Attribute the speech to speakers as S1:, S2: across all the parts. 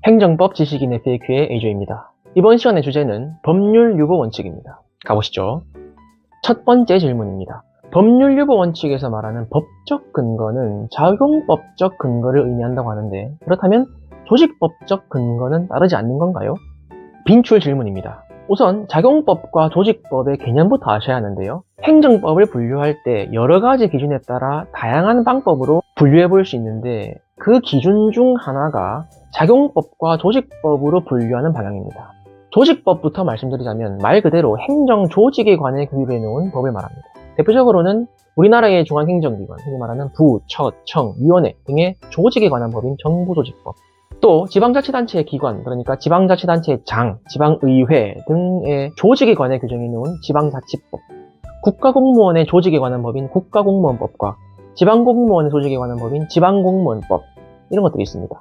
S1: 행정법 지식인 FAQ의 A조입니다. 이번 시간의 주제는 법률 유보 원칙입니다. 가보시죠. 첫 번째 질문입니다. 법률 유보 원칙에서 말하는 법적 근거는 작용법적 근거를 의미한다고 하는데, 그렇다면 조직법적 근거는 따르지 않는 건가요? 빈출 질문입니다. 우선 작용법과 조직법의 개념부터 아셔야 하는데요. 행정법을 분류할 때 여러 가지 기준에 따라 다양한 방법으로 분류해 볼 수 있는데, 그 기준 중 하나가 작용법과 조직법으로 분류하는 방향입니다. 조직법부터 말씀드리자면 말 그대로 행정 조직에 관해 규율해 놓은 법을 말합니다. 대표적으로는 우리나라의 중앙행정기관, 흔히 말하는 부, 처, 청, 위원회 등의 조직에 관한 법인 정부조직법, 또 지방자치단체의 기관, 그러니까 지방자치단체의 장, 지방의회 등의 조직에 관해 규정해 놓은 지방자치법, 국가공무원의 조직에 관한 법인 국가공무원법과 지방공무원의 조직에 관한 법인 지방공무원법, 이런 것들이 있습니다.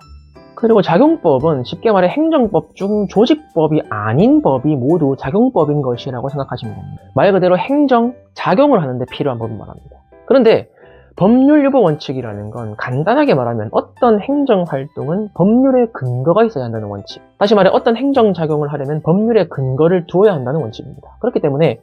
S1: 그리고 작용법은 쉽게 말해 행정법 중 조직법이 아닌 법이 모두 작용법인 것이라고 생각하시면 됩니다. 말 그대로 행정, 작용을 하는데 필요한 법을 말합니다. 그런데 법률 유보 원칙이라는 건 간단하게 말하면 어떤 행정활동은 법률에 근거가 있어야 한다는 원칙, 다시 말해 어떤 행정작용을 하려면 법률에 근거를 두어야 한다는 원칙입니다. 그렇기 때문에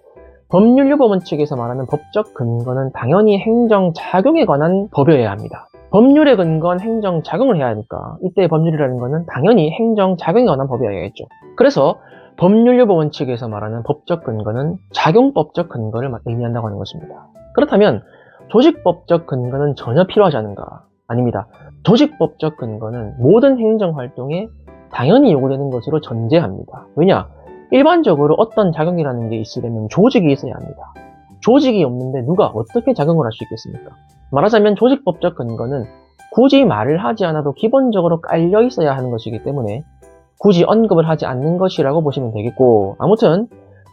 S1: 법률 유보 원칙에서 말하는 법적 근거는 당연히 행정작용에 관한 법이어야 합니다. 법률에 근거한 행정작용을 해야 하니까 이때 법률이라는 것은 당연히 행정작용에 관한 법이어야겠죠. 그래서 법률 유보 원칙에서 말하는 법적 근거는 작용법적 근거를 의미한다고 하는 것입니다. 그렇다면 조직법적 근거는 전혀 필요하지 않은가? 아닙니다. 조직법적 근거는 모든 행정활동에 당연히 요구되는 것으로 전제합니다. 왜냐? 일반적으로 어떤 작용이라는 게 있으려면 조직이 있어야 합니다. 조직이 없는데 누가 어떻게 작용을 할 수 있겠습니까? 말하자면 조직법적 근거는 굳이 말을 하지 않아도 기본적으로 깔려 있어야 하는 것이기 때문에 굳이 언급을 하지 않는 것이라고 보시면 되겠고, 아무튼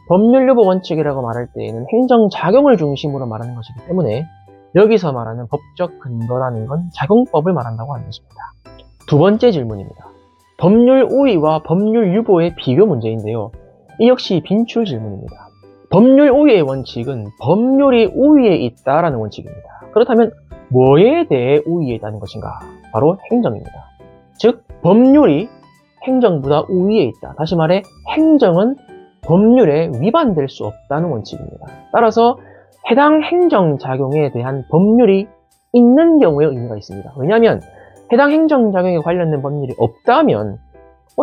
S1: 법률 유보 원칙이라고 말할 때에는 행정작용을 중심으로 말하는 것이기 때문에 여기서 말하는 법적 근거라는 건 작용법을 말한다고 하는 것입니다. 두 번째 질문입니다. 법률 우위와 법률 유보의 비교 문제인데요. 이 역시 빈출 질문입니다. 법률 우위의 원칙은 법률이 우위에 있다라는 원칙입니다. 그렇다면 뭐에 대해 우위에 있다는 것인가? 바로 행정입니다. 즉 법률이 행정보다 우위에 있다. 다시 말해 행정은 법률에 위반될 수 없다는 원칙입니다. 따라서 해당 행정작용에 대한 법률이 있는 경우에 의미가 있습니다. 왜냐하면 해당 행정작용에 관련된 법률이 없다면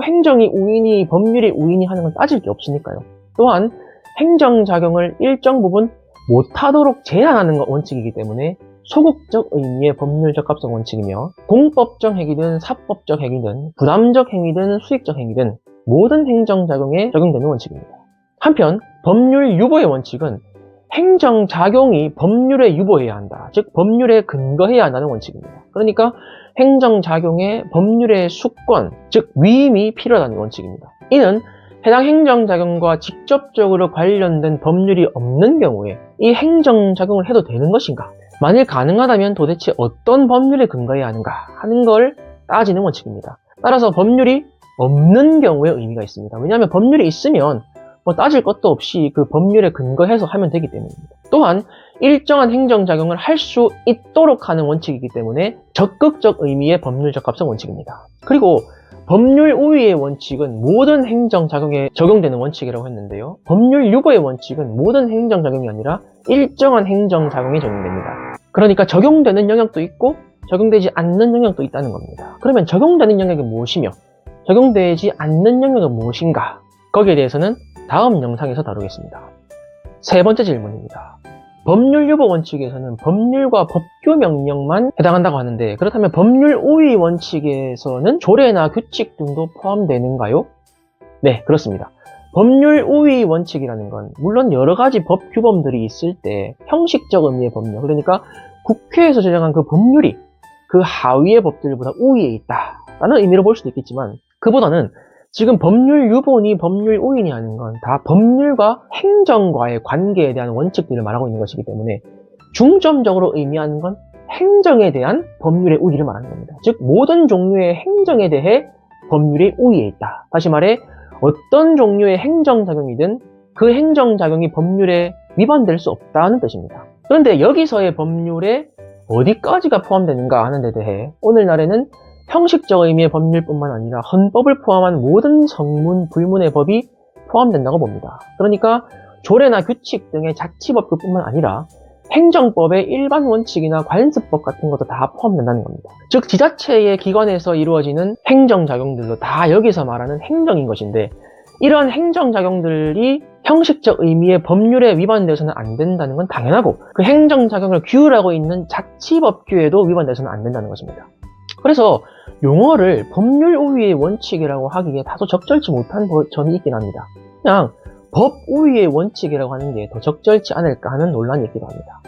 S1: 행정이 우위니 법률이 우위니 하는 건 따질 게 없으니까요. 또한 행정작용을 일정 부분 못하도록 제한하는 원칙이기 때문에 소극적 의미의 법률적 합성 원칙이며, 공법적 행위든 사법적 행위든 부담적 행위든 수익적 행위든 모든 행정작용에 적용되는 원칙입니다. 한편 법률 유보의 원칙은 행정작용이 법률에 유보해야 한다. 즉 법률에 근거해야 한다는 원칙입니다. 그러니까 행정작용에 법률의 수권, 즉 위임이 필요하다는 원칙입니다. 이는 해당 행정작용과 직접적으로 관련된 법률이 없는 경우에 이 행정작용을 해도 되는 것인가? 만일 가능하다면 도대체 어떤 법률에 근거해야 하는가 하는 걸 따지는 원칙입니다. 따라서 법률이 없는 경우에 의미가 있습니다. 왜냐하면 법률이 있으면 따질 것도 없이 그 법률에 근거해서 하면 되기 때문입니다. 또한 일정한 행정작용을 할 수 있도록 하는 원칙이기 때문에 적극적 의미의 법률적 합성 원칙입니다. 그리고 법률 우위의 원칙은 모든 행정작용에 적용되는 원칙이라고 했는데요. 법률 유보의 원칙은 모든 행정작용이 아니라 일정한 행정작용에 적용됩니다. 그러니까 적용되는 영역도 있고 적용되지 않는 영역도 있다는 겁니다. 그러면 적용되는 영역이 무엇이며 적용되지 않는 영역은 무엇인가? 거기에 대해서는 다음 영상에서 다루겠습니다. 세 번째 질문입니다. 법률 유보 원칙에서는 법률과 법규 명령만 해당한다고 하는데, 그렇다면 법률 우위 원칙에서는 조례나 규칙 등도 포함되는가요? 네, 그렇습니다. 법률 우위 원칙이라는 건 물론 여러 가지 법 규범들이 있을 때 형식적 의미의 법률, 그러니까 국회에서 제정한 그 법률이 그 하위의 법들보다 우위에 있다라는 의미로 볼 수도 있겠지만, 그보다는 지금 법률 유보니 법률 우위니 하는 건 다 법률과 행정과의 관계에 대한 원칙들을 말하고 있는 것이기 때문에 중점적으로 의미하는 건 행정에 대한 법률의 우위를 말하는 겁니다. 즉 모든 종류의 행정에 대해 법률이 우위에 있다. 다시 말해 어떤 종류의 행정작용이든 그 행정작용이 법률에 위반될 수 없다는 뜻입니다. 그런데 여기서의 법률에 어디까지가 포함되는가 하는 데 대해 오늘날에는 형식적 의미의 법률뿐만 아니라 헌법을 포함한 모든 성문, 불문의 법이 포함된다고 봅니다. 그러니까 조례나 규칙 등의 자치법규뿐만 아니라 행정법의 일반 원칙이나 관습법 같은 것도 다 포함된다는 겁니다. 즉 지자체의 기관에서 이루어지는 행정작용들도 다 여기서 말하는 행정인 것인데, 이러한 행정작용들이 형식적 의미의 법률에 위반돼서는 안 된다는 건 당연하고, 그 행정작용을 규율하고 있는 자치법규에도 위반돼서는 안 된다는 것입니다. 그래서 용어를 법률 우위의 원칙이라고 하기에 다소 적절치 못한 점이 있긴 합니다. 그냥 법 우위의 원칙이라고 하는 게 더 적절치 않을까 하는 논란이 있기도 합니다.